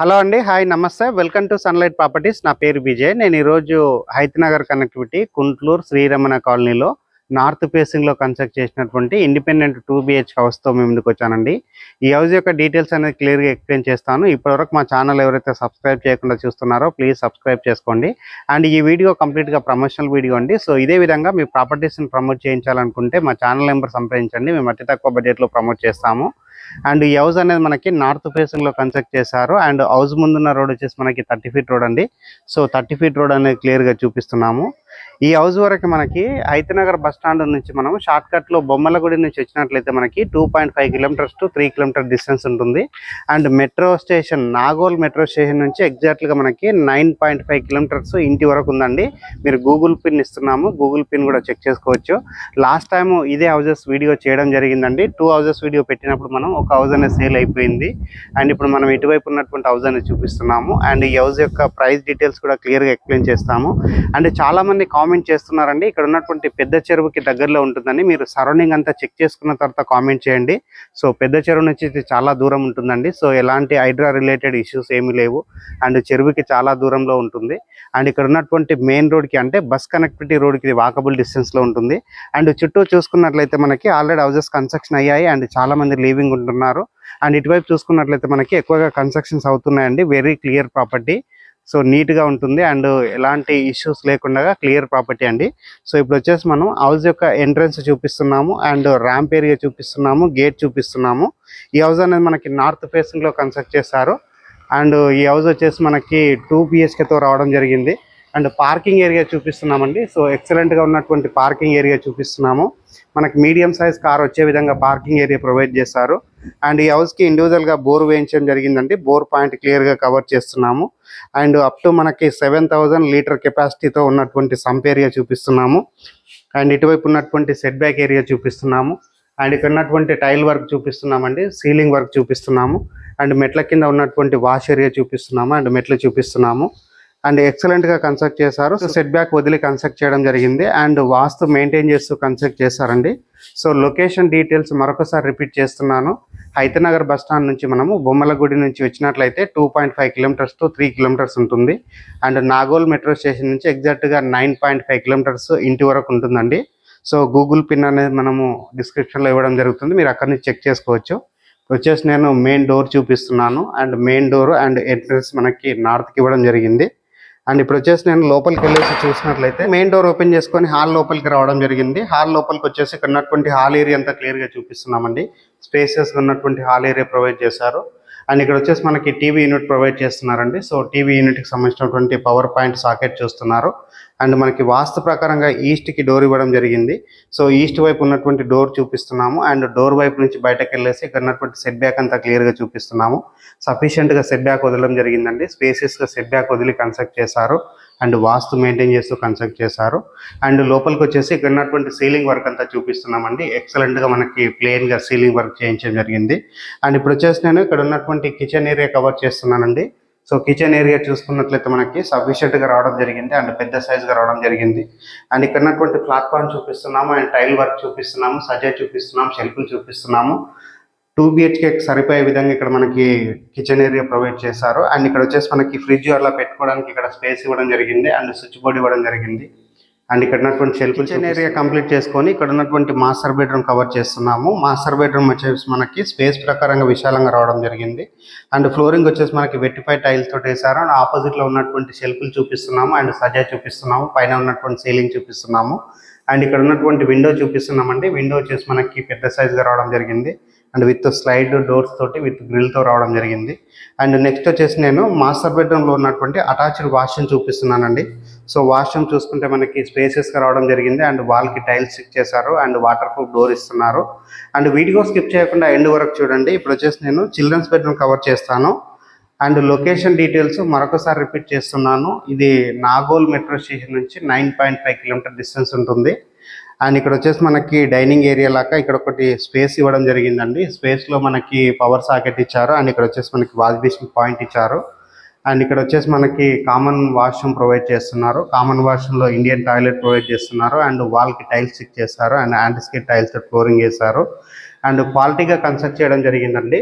Hello అండి. Hi నమస్తే. Welcome to sunlight properties. నా పేరు విజయ్. నేను ఈరోజు హైతనగర్ కనెక్టివిటీ గుంట్లూరు శ్రీరమణ కాలనీలో నార్త్ ఫేసింగ్లో కన్స్ట్రక్ట్ చేసినటువంటి ఇండిపెండెంట్ 2 BHK హౌస్తో మేము ముందుకు వచ్చానండి. ఈ హౌస్ యొక్క డీటెయిల్స్ అనేది క్లియర్గా ఎక్స్ప్లెయిన్ చేస్తాను. ఇప్పటివరకు మా ఛానల్ ఎవరైతే సబ్స్క్రైబ్ చేయకుండా చూస్తున్నారో ప్లీజ్ సబ్స్క్రైబ్ చేసుకోండి. అండ్ ఈ వీడియో కంప్లీట్గా ప్రమోషనల్ వీడియో అండి. సో ఇదే విధంగా మీ ప్రాపర్టీస్ని ప్రమోట్ చేయించాలనుకుంటే మా ఛానల్ నెంబర్ సంప్రదించండి. మేము అతి తక్కువ బడ్జెట్లో ప్రమోట్ చేస్తాము. అండ్ ఈ హౌస్ అనేది మనకి నార్త్ ఫేసింగ్ లో కన్స్ట్రక్ట్ చేశారు. అండ్ హౌస్ ముందున్న రోడ్ వచ్చేసి మనకి 30 feet రోడ్ అండి. సో 30 feet రోడ్ అనేది క్లియర్ గా చూపిస్తున్నాము. ఈ హౌస్ వరకు మనకి హైతనగర్ బస్ స్టాండ్ నుంచి మనం షార్ట్ కట్ లో బొమ్మలగుడి నుంచి వచ్చినట్లయితే మనకి 2.5 kilometers to 3 kilometer డిస్టెన్స్ ఉంటుంది. And metro station Nagole metro station నుంచి ఎగ్జాక్ట్ గా మనకి 9.5 kilometers ఇంటి వరకు ఉందండి. మీరు గూగుల్ పిన్ ఇస్తున్నాము, గూగుల్ పిన్ కూడా చెక్ చేసుకోవచ్చు. లాస్ట్ టైం ఇదే హౌసెస్ వీడియో చేయడం జరిగిందండి. 2 houses వీడియో పెట్టినప్పుడు మనం ఒక హౌస్ అనేది సేల్ అయిపోయింది. అండ్ ఇప్పుడు మనం ఇటువైపు ఉన్నటువంటి హౌస్ అనేది చూపిస్తున్నాము. అండ్ ఈ హౌస్ యొక్క ప్రైస్ డీటెయిల్స్ కూడా క్లియర్గా ఎక్స్ప్లెయిన్ చేస్తాము. అండ్ చాలా మంది కామెంట్ చేస్తున్నారండి, ఇక్కడ ఉన్నటువంటి పెద్ద చెరువుకి దగ్గరలో ఉంటుందని. మీరు సరౌండింగ్ అంతా చెక్ చేసుకున్న తర్వాత కామెంట్ చేయండి. సో పెద్ద చెరువు నుంచి చాలా దూరం ఉంటుందండి. సో ఎలాంటి హైడ్రా రిలేటెడ్ ఇష్యూస్ ఏమీ లేవు. అండ్ చెరువుకి చాలా దూరంలో ఉంటుంది. అండ్ ఇక్కడ ఉన్నటువంటి మెయిన్ రోడ్కి అంటే బస్ కనెక్టివిటీ రోడ్కి వాకబుల్ డిస్టెన్స్లో ఉంటుంది. అండ్ చుట్టూ చూసుకున్నట్లయితే మనకి ఆల్రెడీ హౌసెస్ కన్స్ట్రక్షన్ అయ్యాయి. అండ్ చాలా మంది లీవింగ్ ఉంటున్నారు. అండ్ ఇటువైపు చూసుకున్నట్లయితే మనకి ఎక్కువగా కన్స్ట్రక్షన్స్ అవుతున్నాయండి. Very clear property. సో నీట్గా ఉంటుంది అండ్ ఎలాంటి ఇష్యూస్ లేకుండా క్లియర్ ప్రాపర్టీ అండి. సో ఇప్పుడు వచ్చేసి మనం హౌస్ యొక్క ఎంట్రన్స్ చూపిస్తున్నాము. అండ్ ర్యాంప్ ఏరియా చూపిస్తున్నాము, గేట్ చూపిస్తున్నాము. ఈ హౌస్ అనేది మనకి నార్త్ ఫేసింగ్లో కన్స్ట్రక్ట్ చేశారు. అండ్ ఈ హౌస్ వచ్చేసి మనకి 2 BHKతో రావడం జరిగింది. అండ్ పార్కింగ్ ఏరియా చూపిస్తున్నామండి. సో ఎక్సలెంట్గా ఉన్నటువంటి పార్కింగ్ ఏరియా చూపిస్తున్నాము. మనకి మీడియం సైజ్ కార్ వచ్చే విధంగా పార్కింగ్ ఏరియా ప్రొవైడ్ చేశారు. అండ్ ఈ హౌస్కి ఇండివిజువల్గా బోర్ వేయించడం జరిగిందండి. బోర్ పాయింట్ క్లియర్గా కవర్ చేస్తున్నాము. అండ్ అప్ టు మనకి 7,000 లీటర్ కెపాసిటీతో ఉన్నటువంటి సంప్ ఏరియా చూపిస్తున్నాము. అండ్ ఇటువైపు ఉన్నటువంటి సెట్ బ్యాక్ ఏరియా చూపిస్తున్నాము. అండ్ ఇక్కడ ఉన్నటువంటి టైల్ వర్క్ చూపిస్తున్నామండి, సీలింగ్ వర్క్ చూపిస్తున్నాము. అండ్ మెట్ల కింద ఉన్నటువంటి వాష్ ఏరియా చూపిస్తున్నాము. అండ్ మెట్లు చూపిస్తున్నాము. అండ్ ఎక్సలెంట్గా కన్స్ట్రక్ట్ చేశారు. సో సెట్ బ్యాక్ వదిలి కన్స్ట్రక్ట్ చేయడం జరిగింది. అండ్ వాస్తు మెయింటైన్ చేస్తూ కన్స్ట్రక్ట్ చేశారండి. సో లొకేషన్ డీటెయిల్స్ మరొకసారి రిపీట్ చేస్తున్నాను. హైతనగర్ బస్ స్టాండ్ నుంచి మనము బొమ్మలగుడి నుంచి వచ్చినట్లయితే 2.5 kilometers to 3 kilometers ఉంటుంది. అండ్ నాగోల్ మెట్రో స్టేషన్ నుంచి ఎగ్జాక్ట్గా 9.5 kilometers ఇంటి వరకు ఉంటుందండి. సో గూగుల్ పిన్ అనేది మనము డిస్క్రిప్షన్లో ఇవ్వడం జరుగుతుంది, మీరు అక్కడి నుంచి చెక్ చేసుకోవచ్చు. వచ్చేసి నేను మెయిన్ డోర్ చూపిస్తున్నాను. And main door and entrance మనకి నార్త్కి ఇవ్వడం జరిగింది. అండ్ ఇప్పుడు వచ్చేసి నేను లోపలికి వెళ్ళేసి చూసినట్లయితే మెయిన్ డోర్ ఓపెన్ చేసుకొని హాల్ లోపలికి రావడం జరిగింది. హాల్ లోపలికి వచ్చేసి ఇక్కడ ఉన్నటువంటి హాల్ ఏరియా అంతా క్లియర్గా చూపిస్తున్నామండి. స్పేసెస్గా ఉన్నటువంటి హాల్ ఏరియా ప్రొవైడ్ చేశారు. అండ్ ఇక్కడ వచ్చేసి మనకి టీవీ యూనిట్ ప్రొవైడ్ చేస్తున్నారండి. సో టీవీ యూనిట్కి సంబంధించినటువంటి పవర్ పాయింట్ సాకెట్ చూస్తున్నారు. అండ్ మనకి వాస్తు ప్రకారంగా ఈస్ట్కి డోర్ ఇవ్వడం జరిగింది. సో ఈస్ట్ వైపు ఉన్నటువంటి డోర్ చూపిస్తున్నాము. అండ్ డోర్ వైపు నుంచి బయటకు వెళ్ళేసి ఇక్కడ ఉన్నటువంటి సెట్ బ్యాక్ అంతా క్లియర్గా చూపిస్తున్నాము. సఫిషియెంట్గా సెట్ బ్యాక్ వదలడం జరిగిందండి. స్పేసెస్గా సెట్ బ్యాక్ వదిలి కన్స్ట్రక్ట్ చేశారు. అండ్ వాస్తు మెయింటైన్ చేస్తూ కన్స్ట్రక్ట్ చేశారు. అండ్ లోపలికి వచ్చేసి ఇక్కడ ఉన్నటువంటి సీలింగ్ వర్క్ అంతా చూపిస్తున్నామండి. ఎక్సలెంట్గా మనకి ప్లెయిన్గా సీలింగ్ వర్క్ చేయించడం జరిగింది. అండ్ ఇప్పుడు వచ్చేసి నేను ఇక్కడ ఉన్నటువంటి కిచెన్ ఏరియా కవర్ చేస్తున్నానండి. సో కిచెన్ ఏరియా చూసుకున్నట్లయితే మనకి సఫిషియెంట్గా రావడం జరిగింది. అండ్ పెద్ద సైజ్గా రావడం జరిగింది. అండ్ ఇక్కడ ఉన్నటువంటి ప్లాట్ఫామ్ చూపిస్తున్నాము. అండ్ టైల్ వర్క్ చూపిస్తున్నాము, సజా చూపిస్తున్నాము, షెల్ఫ్లు చూపిస్తున్నాము. 2 BHKకి సరిపోయే విధంగా ఇక్కడ మనకి కిచెన్ ఏరియా ప్రొవైడ్ చేశారు. అండ్ ఇక్కడ వచ్చేసి మనకి ఫ్రిడ్జ్ అలా పెట్టుకోవడానికి ఇక్కడ స్పేస్ ఇవ్వడం జరిగింది. అండ్ స్విచ్ బోర్డ్ ఇవ్వడం జరిగింది. అండ్ ఇక్కడ ఉన్నటువంటి షెల్ఫ్ కిచెన్ ఏరియా కంప్లీట్ చేసుకొని ఇక్కడ ఉన్నటువంటి మాస్టర్ బెడ్రూమ్ కవర్ చేస్తున్నాము. మాస్టర్ బెడ్రూమ్ వచ్చేసి మనకి స్పేస్ ప్రకారంగా విశాలంగా రావడం జరిగింది. అండ్ ఫ్లోరింగ్ వచ్చేసి మనకి వెట్టిఫై టైల్స్ తోటి వేశారు. అండ్ ఆపోజిట్లో ఉన్నటువంటి షెల్ఫ్లు చూపిస్తున్నాము. అండ్ సజా చూపిస్తున్నాము. పైన ఉన్నటువంటి సీలింగ్ చూపిస్తున్నాము. అండ్ ఇక్కడ ఉన్నటువంటి విండో చూపిస్తున్నామండి. విండో వచ్చేసి మనకి పెద్ద సైజ్గా రావడం జరిగింది. అండ్ విత్ స్లైడ్ డోర్స్ తోటి విత్ గ్రిల్తో రావడం జరిగింది. అండ్ నెక్స్ట్ వచ్చేసి నేను మాస్టర్ బెడ్రూమ్లో ఉన్నటువంటి అటాచ్డ్ వాష్రూమ్ చూపిస్తున్నానండి. సో వాష్రూమ్ చూసుకుంటే మనకి స్పేసెస్గా రావడం జరిగింది. అండ్ వాల్కి టైల్స్ స్టిక్ చేశారు. అండ్ వాటర్ ప్రూఫ్ డోర్ ఇస్తున్నారు. అండ్ వీడియో స్కిప్ చేయకుండా ఎండ్ వరకు చూడండి. ఇప్పుడు వచ్చేసి నేను చిల్డ్రన్స్ బెడ్రూమ్ కవర్ చేస్తాను. అండ్ లొకేషన్ డీటెయిల్స్ మరొకసారి రిపీట్ చేస్తున్నాను. ఇది నాగోల్ మెట్రో స్టేషన్ నుంచి 9.5 kilometer డిస్టెన్స్ ఉంటుంది. అండ్ ఇక్కడ వచ్చేసి మనకి డైనింగ్ ఏరియా లాగా ఇక్కడ ఒకటి స్పేస్ ఇవ్వడం జరిగిందండి. స్పేస్లో మనకి పవర్ సాకెట్ ఇచ్చారు. అండ్ ఇక్కడ వచ్చేసి మనకి వాష్ బేసిన్ పాయింట్ ఇచ్చారు. అండ్ ఇక్కడ వచ్చేసి మనకి కామన్ వాష్రూమ్ ప్రొవైడ్ చేస్తున్నారు. కామన్ వాష్రూమ్లో ఇండియన్ టాయిలెట్ ప్రొవైడ్ చేస్తున్నారు. అండ్ వాల్కి టైల్స్ స్టిక్ చేశారు. అండ్ యాంటిస్కేట్ టైల్స్ ఫ్లోరింగ్ వేశారు. అండ్ క్వాలిటీగా కన్స్ట్రక్ట్ చేయడం జరిగిందండి.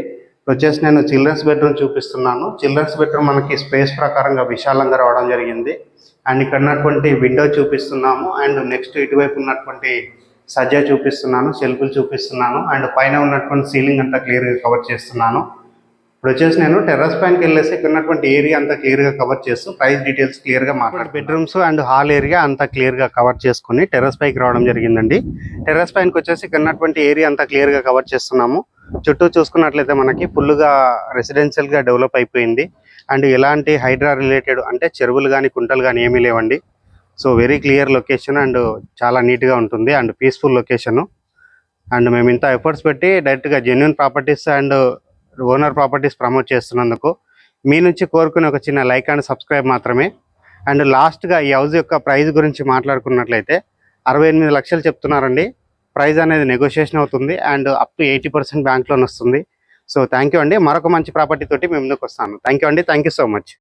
వచ్చేసి నేను చిల్డ్రన్స్ బెడ్రూమ్ చూపిస్తున్నాను. చిల్డ్రన్స్ బెడ్రూమ్ మనకి స్పేస్ ప్రకారంగా విశాలంగా రావడం జరిగింది. అండ్ ఇక్కడ ఉన్నటువంటి విండో చూపిస్తున్నాము. అండ్ నెక్స్ట్ ఇటువైపు ఉన్నటువంటి సజ్జా చూపిస్తున్నాను, షెల్ఫ్లు చూపిస్తున్నాను. అండ్ పైన ఉన్నటువంటి సీలింగ్ అంతా క్లియర్గా కవర్ చేస్తున్నాను. ఇప్పుడు వచ్చేసి నేను టెర్రస్ పైనకి వెళ్ళేసి ఇక్కడ ఉన్నటువంటి ఏరియా అంతా క్లియర్గా కవర్ చేస్తూ ప్రైస్ డీటెయిల్స్ క్లియర్గా మాట్లాడు. బెడ్రూమ్స్ అండ్ హాల్ ఏరియా అంతా క్లియర్గా కవర్ చేసుకుని టెర్రస్ పైకి రావడం జరిగిందండి. టెర్రస్ పైనకి వచ్చేసి ఇక్కడ ఉన్నటువంటి ఏరియా అంతా క్లియర్గా కవర్ చేస్తున్నాము. చుట్టూ చూసుకున్నట్లయితే మనకి ఫుల్గా రెసిడెన్షియల్గా డెవలప్ అయిపోయింది. అండ్ ఎలాంటి హైడ్రా రిలేటెడ్ అంటే చెరువులు కానీ కుంటలు కానీ ఏమీ లేవండి. So very clear location and చాలా నీట్గా ఉంటుంది అండ్ పీస్ఫుల్ లొకేషను. అండ్ మేము ఇంత ఎఫర్ట్స్ పెట్టి డైరెక్ట్గా genuine properties and owner properties promote చేస్తున్నందుకు మీ నుంచి కోరుకునే ఒక చిన్న లైక్ అండ్ సబ్స్క్రైబ్ మాత్రమే. అండ్ లాస్ట్గా ఈ హౌస్ యొక్క ప్రైస్ గురించి మాట్లాడుకున్నట్లయితే 68 లక్షలు చెప్తున్నారండి. ప్రైస్ అనేది నెగోషియేషన్ అవుతుంది and up to 80% bank loan వస్తుంది. సో థ్యాంక్ యూ అండి. మరొక మంచి ప్రాపర్టీ తోటి మేము ముందుకు వస్తాను. థ్యాంక్ యూ అండి. Thank you so much.